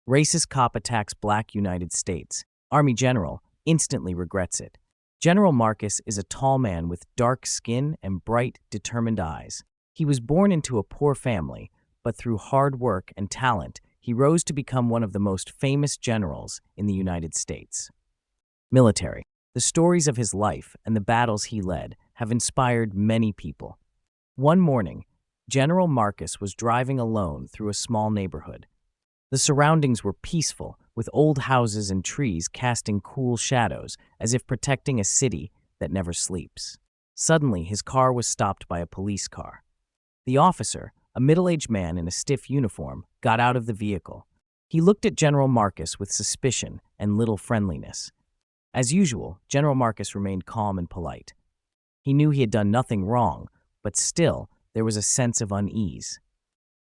Racist cop attacks Black United States. Army general instantly regrets it. General Marcus is a tall man with dark skin and bright, determined eyes. He was born into a poor family, but through hard work and talent, he rose to become one of the most famous generals in the United States. Military. The stories of his life and the battles he led have inspired many people. One morning, General Marcus was driving alone through a small neighborhood. The surroundings were peaceful, with old houses and trees casting cool shadows as if protecting a city that never sleeps. Suddenly, his car was stopped by a police car. The officer, a middle-aged man in a stiff uniform, got out of the vehicle. He looked at General Marcus with suspicion and little friendliness. As usual, General Marcus remained calm and polite. He knew he had done nothing wrong, but still, there was a sense of unease.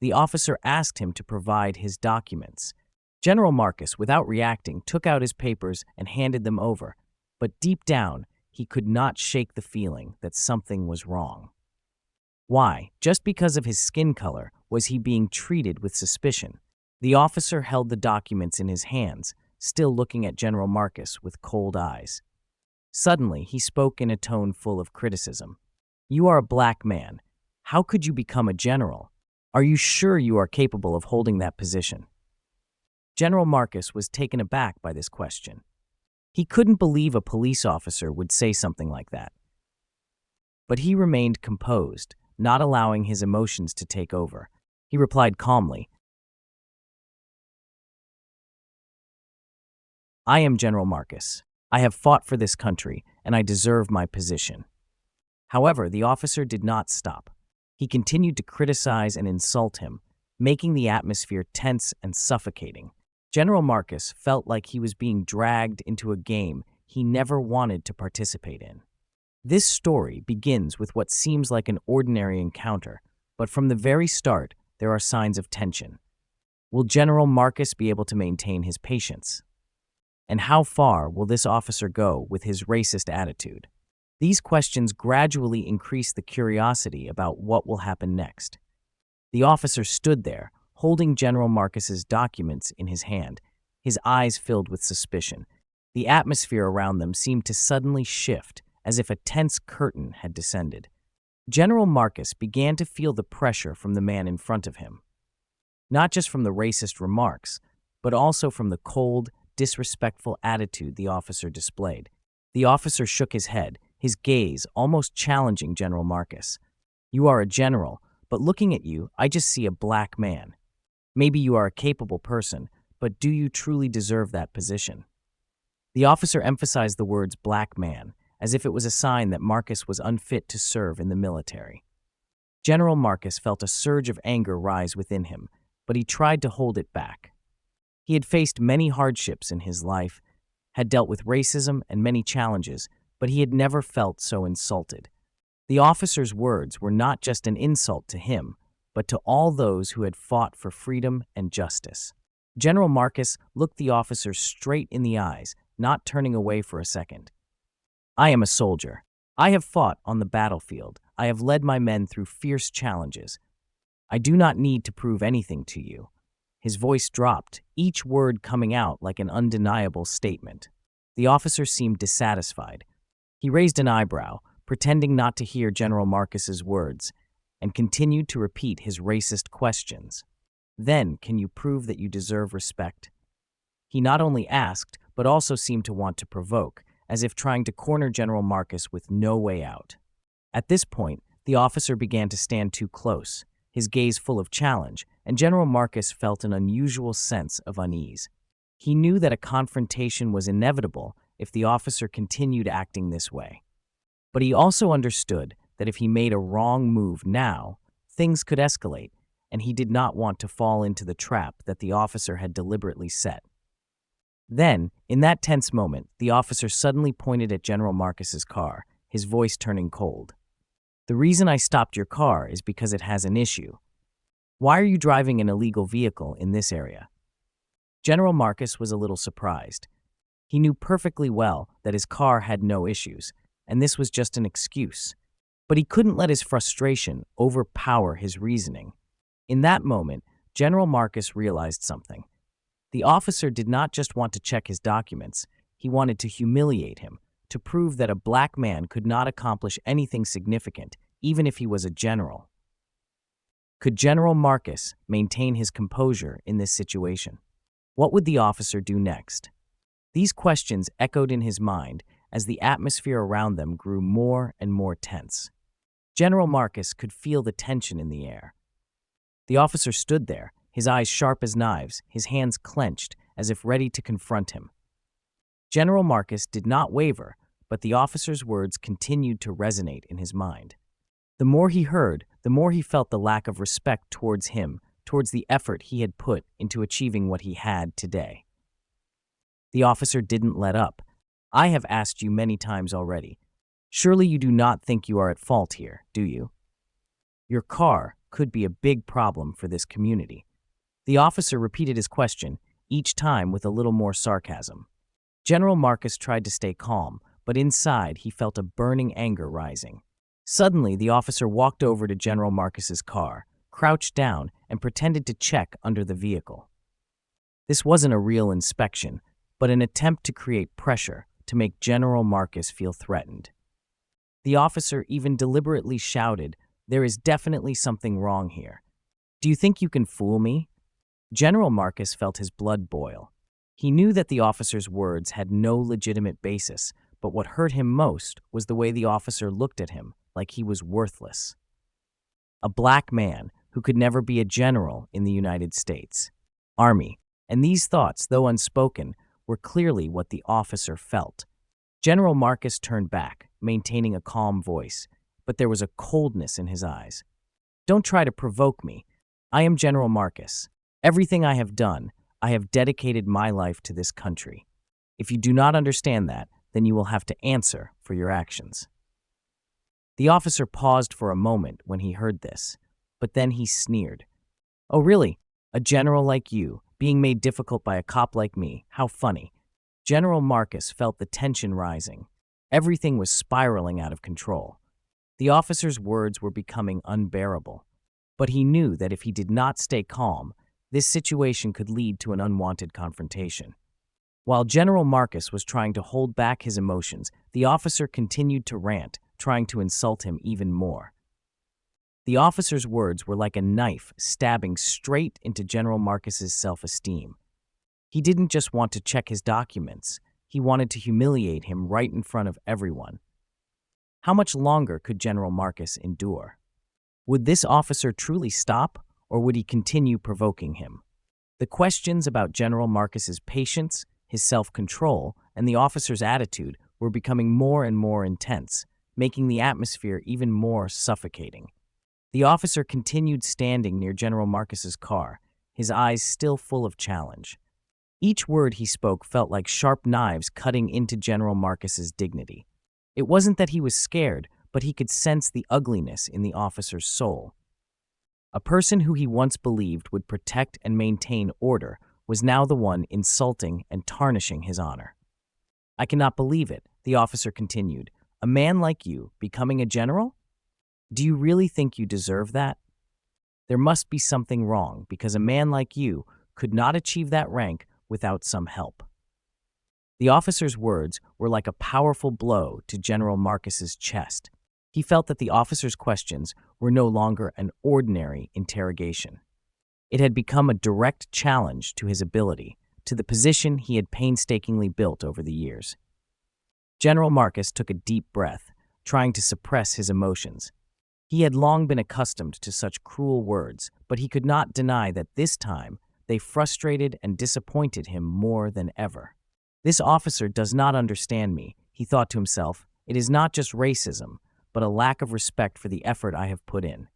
The officer asked him to provide his documents. General Marcus, without reacting, took out his papers and handed them over, but deep down, he could not shake the feeling that something was wrong. Why, just because of his skin color, was he being treated with suspicion? The officer held the documents in his hands, still looking at General Marcus with cold eyes. Suddenly, he spoke in a tone full of criticism. "You are a black man. How could you become a general? Are you sure you are capable of holding that position?" General Marcus was taken aback by this question. He couldn't believe a police officer would say something like that. But he remained composed, not allowing his emotions to take over. He replied calmly, "I am General Marcus. I have fought for this country, and I deserve my position." However, the officer did not stop. He continued to criticize and insult him, making the atmosphere tense and suffocating. General Marcus felt like he was being dragged into a game he never wanted to participate in. This story begins with what seems like an ordinary encounter, but from the very start, there are signs of tension. Will General Marcus be able to maintain his patience? And how far will this officer go with his racist attitude? These questions gradually increase the curiosity about what will happen next. The officer stood there, holding General Marcus's documents in his hand, his eyes filled with suspicion. The atmosphere around them seemed to suddenly shift, as if a tense curtain had descended. General Marcus began to feel the pressure from the man in front of him. Not just from the racist remarks, but also from the cold, disrespectful attitude the officer displayed. The officer shook his head, his gaze almost challenging General Marcus. "You are a general, but looking at you, I just see a black man. Maybe you are a capable person, but do you truly deserve that position?" The officer emphasized the words "black man," as if it was a sign that Marcus was unfit to serve in the military. General Marcus felt a surge of anger rise within him, but he tried to hold it back. He had faced many hardships in his life, had dealt with racism and many challenges, but he had never felt so insulted. The officer's words were not just an insult to him, but to all those who had fought for freedom and justice. General Marcus looked the officer straight in the eyes, not turning away for a second. "I am a soldier. I have fought on the battlefield. I have led my men through fierce challenges. I do not need to prove anything to you." His voice dropped, each word coming out like an undeniable statement. The officer seemed dissatisfied. He raised an eyebrow, pretending not to hear General Marcus's words, and continued to repeat his racist questions. "Then, can you prove that you deserve respect?" He not only asked, but also seemed to want to provoke, as if trying to corner General Marcus with no way out. At this point, the officer began to stand too close, his gaze full of challenge, and General Marcus felt an unusual sense of unease. He knew that a confrontation was inevitable if the officer continued acting this way. But he also understood that if he made a wrong move now, things could escalate, and he did not want to fall into the trap that the officer had deliberately set. Then, in that tense moment, the officer suddenly pointed at General Marcus's car, his voice turning cold. "The reason I stopped your car is because it has an issue. Why are you driving an illegal vehicle in this area?" General Marcus was a little surprised. He knew perfectly well that his car had no issues, and this was just an excuse. But he couldn't let his frustration overpower his reasoning. In that moment, General Marcus realized something. The officer did not just want to check his documents, he wanted to humiliate him, to prove that a black man could not accomplish anything significant, even if he was a general. Could General Marcus maintain his composure in this situation? What would the officer do next? These questions echoed in his mind as the atmosphere around them grew more and more tense. General Marcus could feel the tension in the air. The officer stood there, his eyes sharp as knives, his hands clenched as if ready to confront him. General Marcus did not waver, but the officer's words continued to resonate in his mind. The more he heard, the more he felt the lack of respect towards him, towards the effort he had put into achieving what he had today. The officer didn't let up. "I have asked you many times already. Surely you do not think you are at fault here, do you? Your car could be a big problem for this community." The officer repeated his question, each time with a little more sarcasm. General Marcus tried to stay calm, but inside he felt a burning anger rising. Suddenly, the officer walked over to General Marcus's car, crouched down, and pretended to check under the vehicle. This wasn't a real inspection, but an attempt to create pressure to make General Marcus feel threatened. The officer even deliberately shouted, "There is definitely something wrong here. Do you think you can fool me?" General Marcus felt his blood boil. He knew that the officer's words had no legitimate basis, but what hurt him most was the way the officer looked at him, like he was worthless. A black man who could never be a general in the United States Army, and these thoughts, though unspoken, were clearly what the officer felt. General Marcus turned back, maintaining a calm voice, but there was a coldness in his eyes. "Don't try to provoke me. I am General Marcus. Everything I have done, I have dedicated my life to this country. If you do not understand that, then you will have to answer for your actions." The officer paused for a moment when he heard this, but then he sneered. "Oh, really? A general like you, being made difficult by a cop like me? How funny." General Marcus felt the tension rising. Everything was spiraling out of control. The officer's words were becoming unbearable, but he knew that if he did not stay calm, this situation could lead to an unwanted confrontation. While General Marcus was trying to hold back his emotions, the officer continued to rant, trying to insult him even more. The officer's words were like a knife stabbing straight into General Marcus's self-esteem. He didn't just want to check his documents, he wanted to humiliate him right in front of everyone. How much longer could General Marcus endure? Would this officer truly stop, or would he continue provoking him? The questions about General Marcus's patience, his self-control, and the officer's attitude were becoming more and more intense, making the atmosphere even more suffocating. The officer continued standing near General Marcus's car, his eyes still full of challenge. Each word he spoke felt like sharp knives cutting into General Marcus's dignity. It wasn't that he was scared, but he could sense the ugliness in the officer's soul. A person who he once believed would protect and maintain order was now the one insulting and tarnishing his honor. "I cannot believe it," the officer continued. "A man like you becoming a general? Do you really think you deserve that? There must be something wrong, because a man like you could not achieve that rank without some help." The officer's words were like a powerful blow to General Marcus's chest. He felt that the officer's questions were no longer an ordinary interrogation. It had become a direct challenge to his ability, to the position he had painstakingly built over the years. General Marcus took a deep breath, trying to suppress his emotions. He had long been accustomed to such cruel words, but he could not deny that this time they frustrated and disappointed him more than ever. "This officer does not understand me," he thought to himself. "It is not just racism, but a lack of respect for the effort I have put in."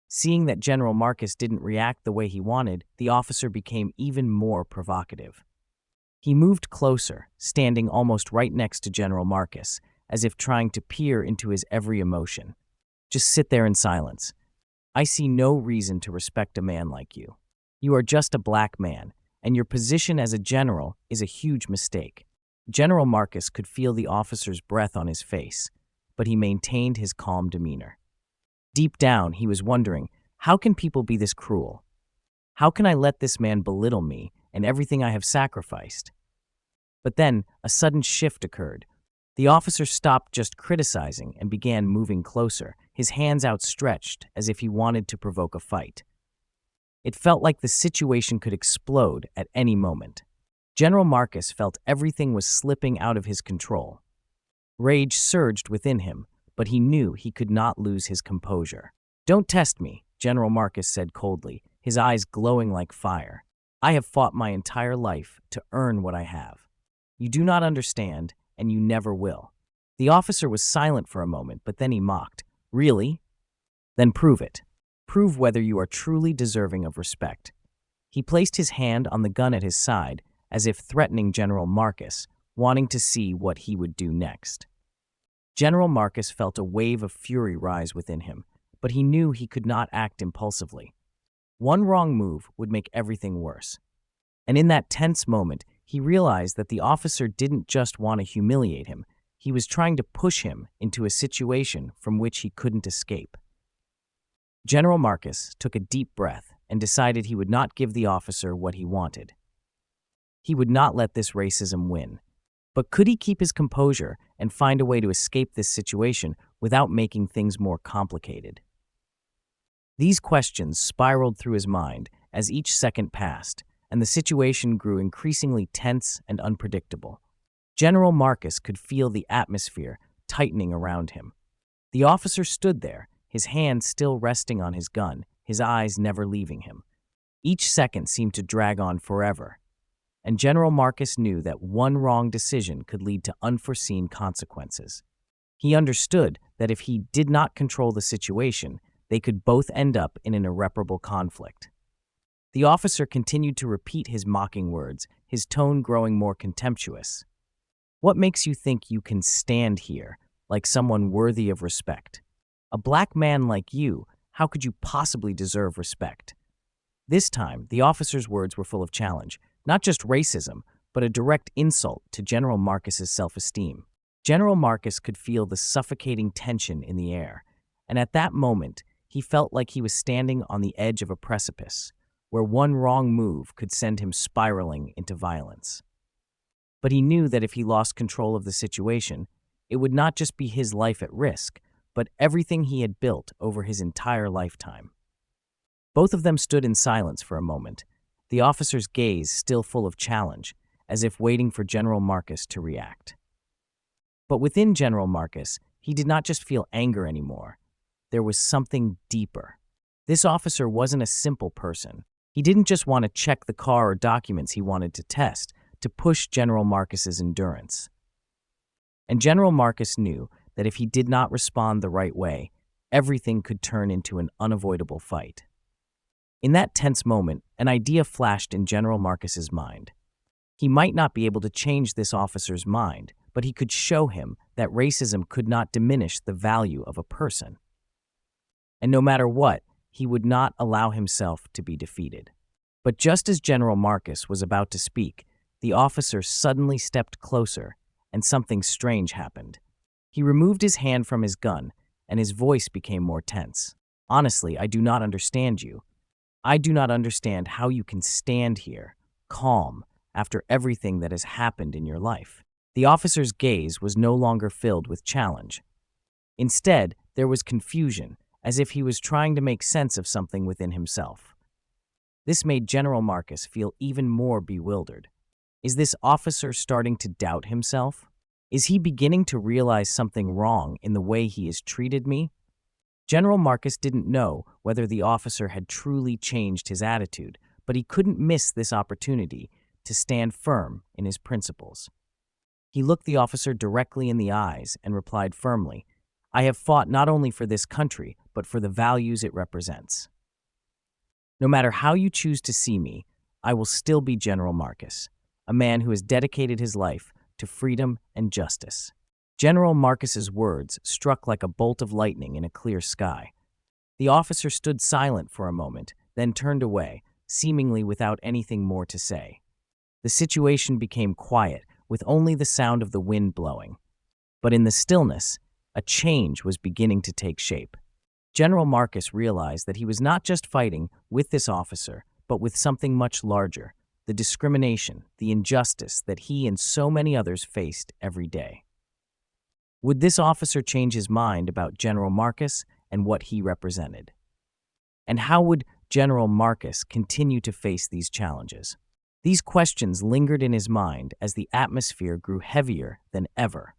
Seeing that General Marcus didn't react the way he wanted, the officer became even more provocative. He moved closer, standing almost right next to General Marcus, as if trying to peer into his every emotion. "Just sit there in silence. I see no reason to respect a man like you. You are just a black man, and your position as a general is a huge mistake." General Marcus could feel the officer's breath on his face, but he maintained his calm demeanor. Deep down, he was wondering, how can people be this cruel? How can I let this man belittle me and everything I have sacrificed. But then, a sudden shift occurred. The officer stopped just criticizing and began moving closer, his hands outstretched as if he wanted to provoke a fight. It felt like the situation could explode at any moment. General Marcus felt everything was slipping out of his control. Rage surged within him, but he knew he could not lose his composure. "Don't test me," General Marcus said coldly, his eyes glowing like fire. "I have fought my entire life to earn what I have. You do not understand, and you never will." The officer was silent for a moment, but then he mocked. "Really? Then prove it. Prove whether you are truly deserving of respect." He placed his hand on the gun at his side, as if threatening General Marcus, wanting to see what he would do next. General Marcus felt a wave of fury rise within him, but he knew he could not act impulsively. One wrong move would make everything worse. And in that tense moment, he realized that the officer didn't just want to humiliate him, he was trying to push him into a situation from which he couldn't escape. General Marcus took a deep breath and decided he would not give the officer what he wanted. He would not let this racism win. But could he keep his composure and find a way to escape this situation without making things more complicated? These questions spiraled through his mind as each second passed, and the situation grew increasingly tense and unpredictable. General Marcus could feel the atmosphere tightening around him. The officer stood there, his hand still resting on his gun, his eyes never leaving him. Each second seemed to drag on forever, and General Marcus knew that one wrong decision could lead to unforeseen consequences. He understood that if he did not control the situation, they could both end up in an irreparable conflict. The officer continued to repeat his mocking words, his tone growing more contemptuous. "What makes you think you can stand here like someone worthy of respect? A black man like you, how could you possibly deserve respect?" This time, the officer's words were full of challenge, not just racism, but a direct insult to General Marcus's self-esteem. General Marcus could feel the suffocating tension in the air, and at that moment, he felt like he was standing on the edge of a precipice, where one wrong move could send him spiraling into violence. But he knew that if he lost control of the situation, it would not just be his life at risk, but everything he had built over his entire lifetime. Both of them stood in silence for a moment, the officer's gaze still full of challenge, as if waiting for General Marcus to react. But within General Marcus, he did not just feel anger anymore. There was something deeper. This officer wasn't a simple person. He didn't just want to check the car or documents he wanted to test, to push General Marcus's endurance. And General Marcus knew that if he did not respond the right way, everything could turn into an unavoidable fight. In that tense moment, an idea flashed in General Marcus's mind. He might not be able to change this officer's mind, but he could show him that racism could not diminish the value of a person. And no matter what, he would not allow himself to be defeated. But just as General Marcus was about to speak, the officer suddenly stepped closer, and something strange happened. He removed his hand from his gun, and his voice became more tense. "Honestly, I do not understand you. I do not understand how you can stand here, calm, after everything that has happened in your life." The officer's gaze was no longer filled with challenge. Instead, there was confusion, as if he was trying to make sense of something within himself. This made General Marcus feel even more bewildered. Is this officer starting to doubt himself? Is he beginning to realize something wrong in the way he has treated me? General Marcus didn't know whether the officer had truly changed his attitude, but he couldn't miss this opportunity to stand firm in his principles. He looked the officer directly in the eyes and replied firmly, "I have fought not only for this country, but for the values it represents. No matter how you choose to see me, I will still be General Marcus, a man who has dedicated his life to freedom and justice." General Marcus's words struck like a bolt of lightning in a clear sky. The officer stood silent for a moment, then turned away, seemingly without anything more to say. The situation became quiet, with only the sound of the wind blowing. But in the stillness, a change was beginning to take shape. General Marcus realized that he was not just fighting with this officer, but with something much larger, the discrimination, the injustice that he and so many others faced every day. Would this officer change his mind about General Marcus and what he represented? And how would General Marcus continue to face these challenges? These questions lingered in his mind as the atmosphere grew heavier than ever.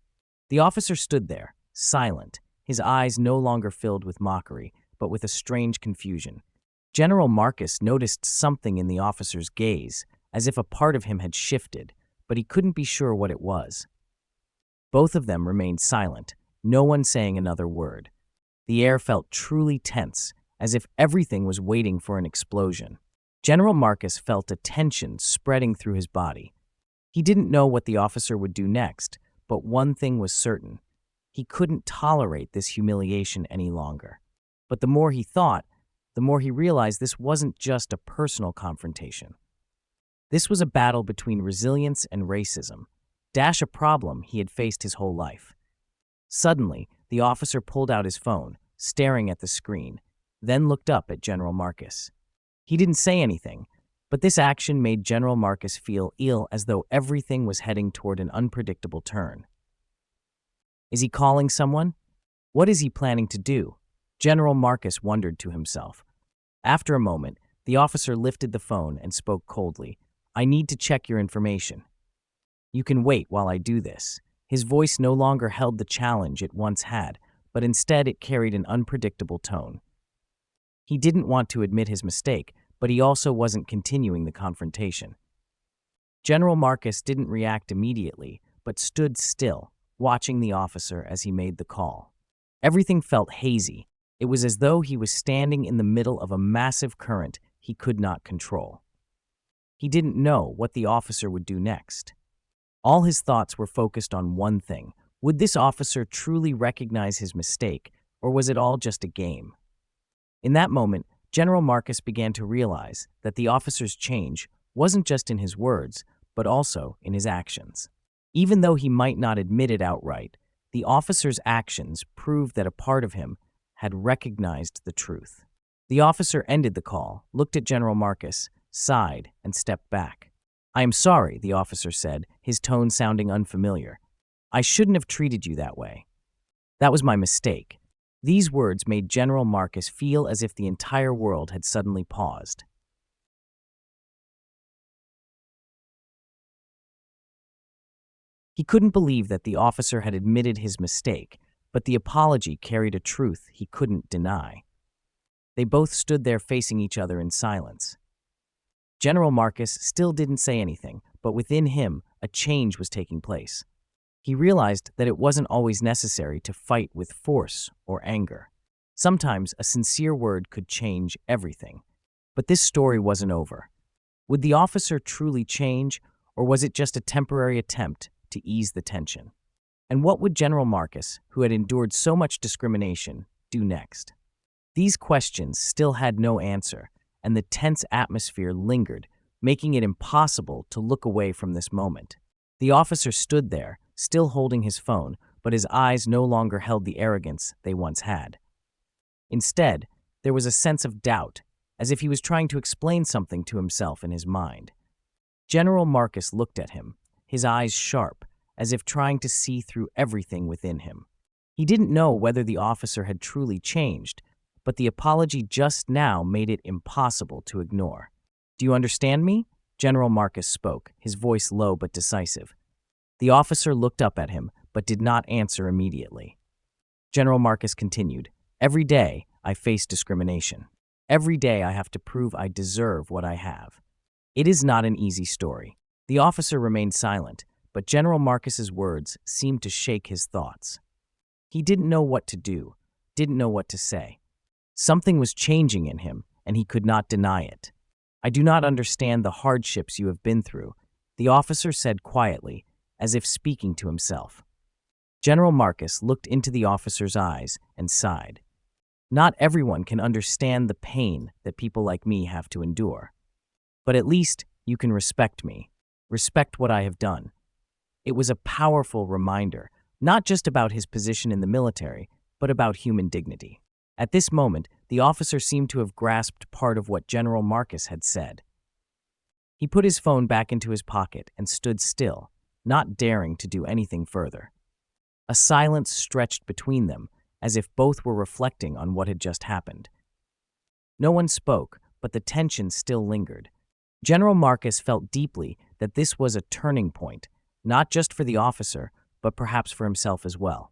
The officer stood there, silent, his eyes no longer filled with mockery, but with a strange confusion. General Marcus noticed something in the officer's gaze, as if a part of him had shifted, but he couldn't be sure what it was. Both of them remained silent, no one saying another word. The air felt truly tense, as if everything was waiting for an explosion. General Marcus felt a tension spreading through his body. He didn't know what the officer would do next, but one thing was certain. He couldn't tolerate this humiliation any longer. But the more he thought, the more he realized this wasn't just a personal confrontation. This was a battle between resilience and racism, a problem he had faced his whole life. Suddenly, the officer pulled out his phone, staring at the screen, then looked up at General Marcus. He didn't say anything, but this action made General Marcus feel ill, as though everything was heading toward an unpredictable turn. Is he calling someone? What is he planning to do? General Marcus wondered to himself. After a moment, the officer lifted the phone and spoke coldly. I need to check your information. You can wait while I do this. His voice no longer held the challenge it once had, but instead it carried an unpredictable tone. He didn't want to admit his mistake, but he also wasn't continuing the confrontation. General Marcus didn't react immediately, but stood still, watching the officer as he made the call. Everything felt hazy. It was as though he was standing in the middle of a massive current he could not control. He didn't know what the officer would do next. All his thoughts were focused on one thing. Would this officer truly recognize his mistake, or was it all just a game? In that moment, General Marcus began to realize that the officer's change wasn't just in his words, but also in his actions. Even though he might not admit it outright, the officer's actions proved that a part of him had recognized the truth. The officer ended the call, looked at General Marcus, sighed, and stepped back. I am sorry, the officer said, his tone sounding unfamiliar. I shouldn't have treated you that way. That was my mistake. These words made General Marcus feel as if the entire world had suddenly paused. He couldn't believe that the officer had admitted his mistake, but the apology carried a truth he couldn't deny. They both stood there facing each other in silence. General Marcus still didn't say anything, but within him, a change was taking place. He realized that it wasn't always necessary to fight with force or anger. Sometimes a sincere word could change everything. But this story wasn't over. Would the officer truly change, or was it just a temporary attempt to ease the tension? And what would General Marcus, who had endured so much discrimination, do next? These questions still had no answer, and the tense atmosphere lingered, making it impossible to look away from this moment. The officer stood there, still holding his phone, but his eyes no longer held the arrogance they once had. Instead, there was a sense of doubt, as if he was trying to explain something to himself in his mind. General Marcus looked at him, his eyes sharp, as if trying to see through everything within him. He didn't know whether the officer had truly changed, but the apology just now made it impossible to ignore. Do you understand me? General Marcus spoke, his voice low but decisive. The officer looked up at him, but did not answer immediately. General Marcus continued, Every day I face discrimination. Every day I have to prove I deserve what I have. It is not an easy story. The officer remained silent, but General Marcus's words seemed to shake his thoughts. He didn't know what to do, didn't know what to say. Something was changing in him, and he could not deny it. I do not understand the hardships you have been through, the officer said quietly, as if speaking to himself. General Marcus looked into the officer's eyes and sighed. Not everyone can understand the pain that people like me have to endure. But at least you can respect me, respect what I have done. It was a powerful reminder, not just about his position in the military, but about human dignity. At this moment, the officer seemed to have grasped part of what General Marcus had said. He put his phone back into his pocket and stood still, not daring to do anything further. A silence stretched between them, as if both were reflecting on what had just happened. No one spoke, but the tension still lingered. General Marcus felt deeply that this was a turning point, not just for the officer, but perhaps for himself as well.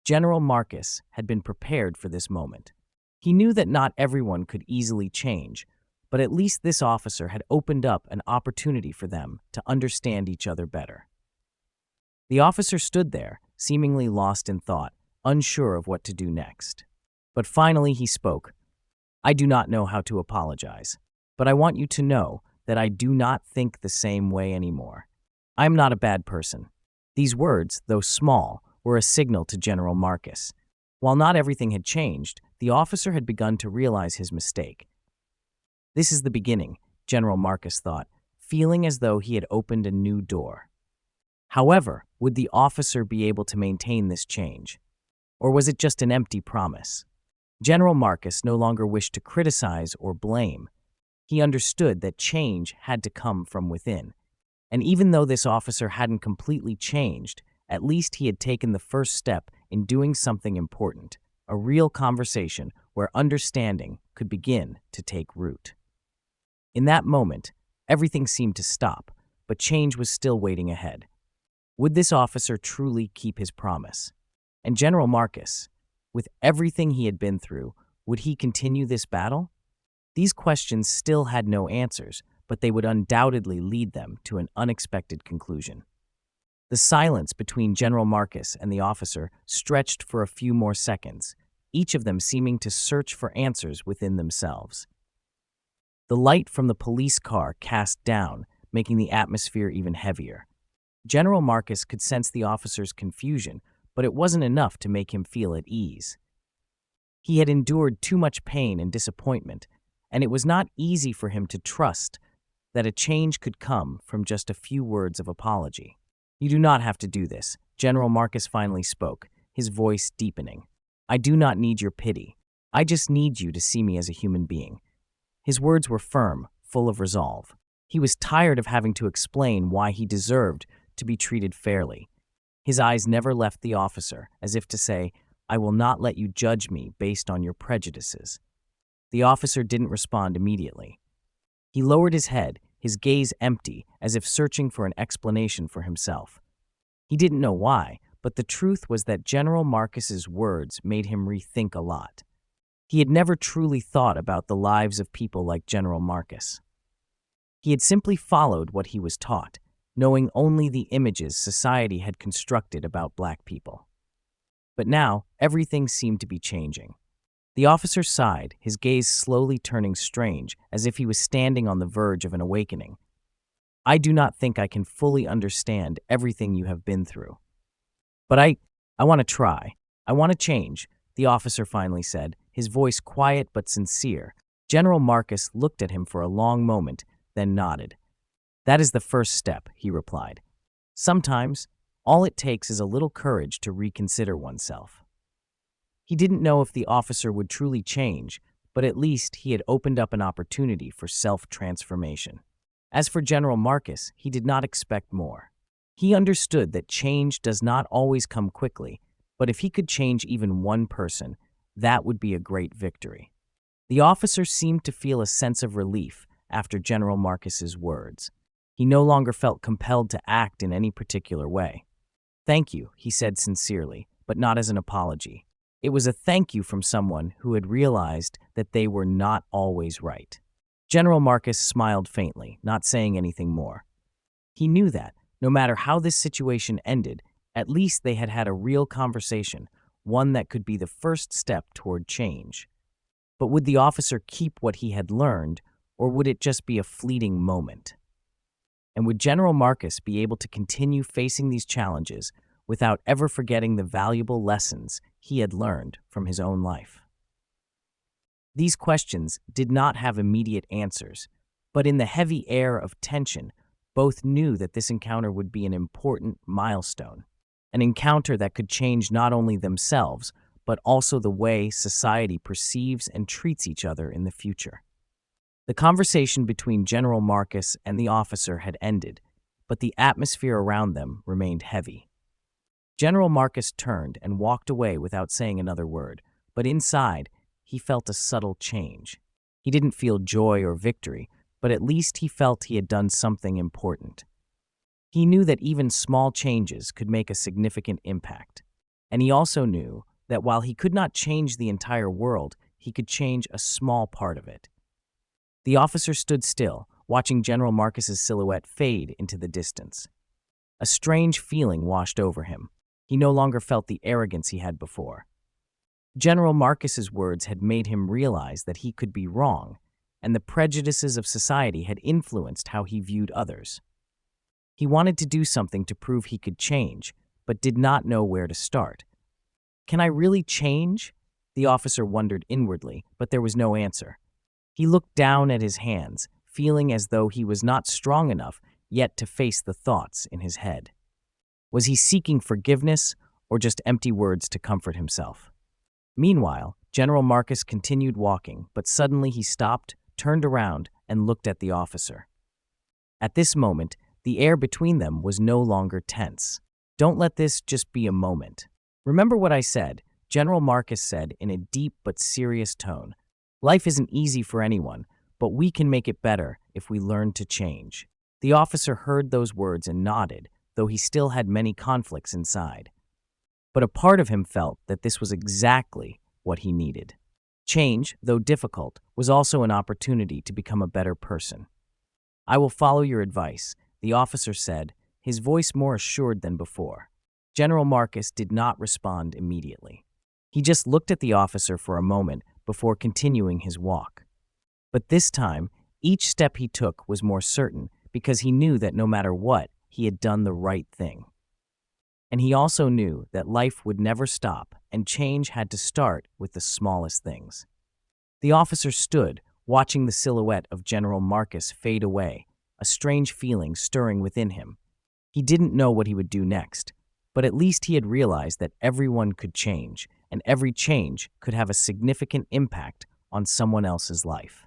General Marcus had been prepared for this moment. He knew that not everyone could easily change, but at least this officer had opened up an opportunity for them to understand each other better. The officer stood there, seemingly lost in thought, unsure of what to do next. But finally he spoke. "I do not know how to apologize, but I want you to know that I do not think the same way anymore. I am not a bad person." These words, though small, were a signal to General Marcus. While not everything had changed, the officer had begun to realize his mistake. This is the beginning, General Marcus thought, feeling as though he had opened a new door. However, would the officer be able to maintain this change? Or was it just an empty promise? General Marcus no longer wished to criticize or blame. He understood that change had to come from within. And even though this officer hadn't completely changed, at least he had taken the first step in doing something important, a real conversation where understanding could begin to take root. In that moment, everything seemed to stop, but change was still waiting ahead. Would this officer truly keep his promise? And General Marcus, with everything he had been through, would he continue this battle? These questions still had no answers, but they would undoubtedly lead them to an unexpected conclusion. The silence between General Marcus and the officer stretched for a few more seconds, each of them seeming to search for answers within themselves. The light from the police car cast down, making the atmosphere even heavier. General Marcus could sense the officer's confusion, but it wasn't enough to make him feel at ease. He had endured too much pain and disappointment, and it was not easy for him to trust that a change could come from just a few words of apology. "You do not have to do this," General Marcus finally spoke, his voice deepening. "I do not need your pity. I just need you to see me as a human being." His words were firm, full of resolve. He was tired of having to explain why he deserved to be treated fairly. His eyes never left the officer, as if to say, "I will not let you judge me based on your prejudices." The officer didn't respond immediately. He lowered his head, his gaze empty, as if searching for an explanation for himself. He didn't know why, but the truth was that General Marcus's words made him rethink a lot. He had never truly thought about the lives of people like General Marcus. He had simply followed what he was taught, knowing only the images society had constructed about black people. But now, everything seemed to be changing. The officer sighed, his gaze slowly turning strange, as if he was standing on the verge of an awakening. "I do not think I can fully understand everything you have been through. But I want to try. I want to change," the officer finally said, his voice quiet but sincere. General Marcus looked at him for a long moment, then nodded. "That is the first step," he replied. "Sometimes, all it takes is a little courage to reconsider oneself." He didn't know if the officer would truly change, but at least he had opened up an opportunity for self-transformation. As for General Marcus, he did not expect more. He understood that change does not always come quickly, but if he could change even one person, that would be a great victory. The officer seemed to feel a sense of relief after General Marcus's words. He no longer felt compelled to act in any particular way. "Thank you," he said sincerely, but not as an apology. It was a thank you from someone who had realized that they were not always right. General Marcus smiled faintly, not saying anything more. He knew that, no matter how this situation ended, at least they had had a real conversation, one that could be the first step toward change. But would the officer keep what he had learned, or would it just be a fleeting moment? And would General Marcus be able to continue facing these challenges without ever forgetting the valuable lessons he had learned from his own life? These questions did not have immediate answers, but in the heavy air of tension, both knew that this encounter would be an important milestone, an encounter that could change not only themselves, but also the way society perceives and treats each other in the future. The conversation between General Marcus and the officer had ended, but the atmosphere around them remained heavy. General Marcus turned and walked away without saying another word, but inside, he felt a subtle change. He didn't feel joy or victory, but at least he felt he had done something important. He knew that even small changes could make a significant impact. And he also knew that while he could not change the entire world, he could change a small part of it. The officer stood still, watching General Marcus's silhouette fade into the distance. A strange feeling washed over him. He no longer felt the arrogance he had before. General Marcus's words had made him realize that he could be wrong, and the prejudices of society had influenced how he viewed others. He wanted to do something to prove he could change, but did not know where to start. "Can I really change?" The officer wondered inwardly, but there was no answer. He looked down at his hands, feeling as though he was not strong enough yet to face the thoughts in his head. Was he seeking forgiveness or just empty words to comfort himself? Meanwhile, General Marcus continued walking, but suddenly he stopped, turned around, and looked at the officer. At this moment, the air between them was no longer tense. "Don't let this just be a moment. Remember what I said," General Marcus said in a deep but serious tone. "Life isn't easy for anyone, but we can make it better if we learn to change." The officer heard those words and nodded, though he still had many conflicts inside. But a part of him felt that this was exactly what he needed. Change, though difficult, was also an opportunity to become a better person. "I will follow your advice," the officer said, his voice more assured than before. General Marcus did not respond immediately. He just looked at the officer for a moment before continuing his walk. But this time, each step he took was more certain because he knew that no matter what, he had done the right thing. And he also knew that life would never stop and change had to start with the smallest things. The officer stood, watching the silhouette of General Marcus fade away, a strange feeling stirring within him. He didn't know what he would do next, but at least he had realized that everyone could change, and every change could have a significant impact on someone else's life.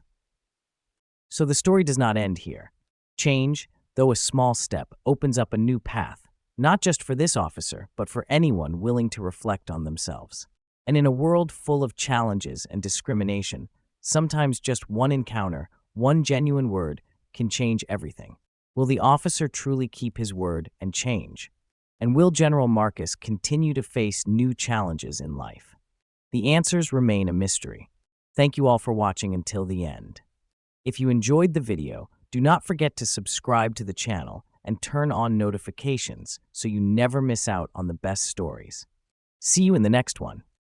So the story does not end here. Change, though a small step, opens up a new path, not just for this officer, but for anyone willing to reflect on themselves. And in a world full of challenges and discrimination, sometimes just one encounter, one genuine word, can change everything. Will the officer truly keep his word and change? And will General Marcus continue to face new challenges in life? The answers remain a mystery. Thank you all for watching until the end. If you enjoyed the video, do not forget to subscribe to the channel and turn on notifications so you never miss out on the best stories. See you in the next one.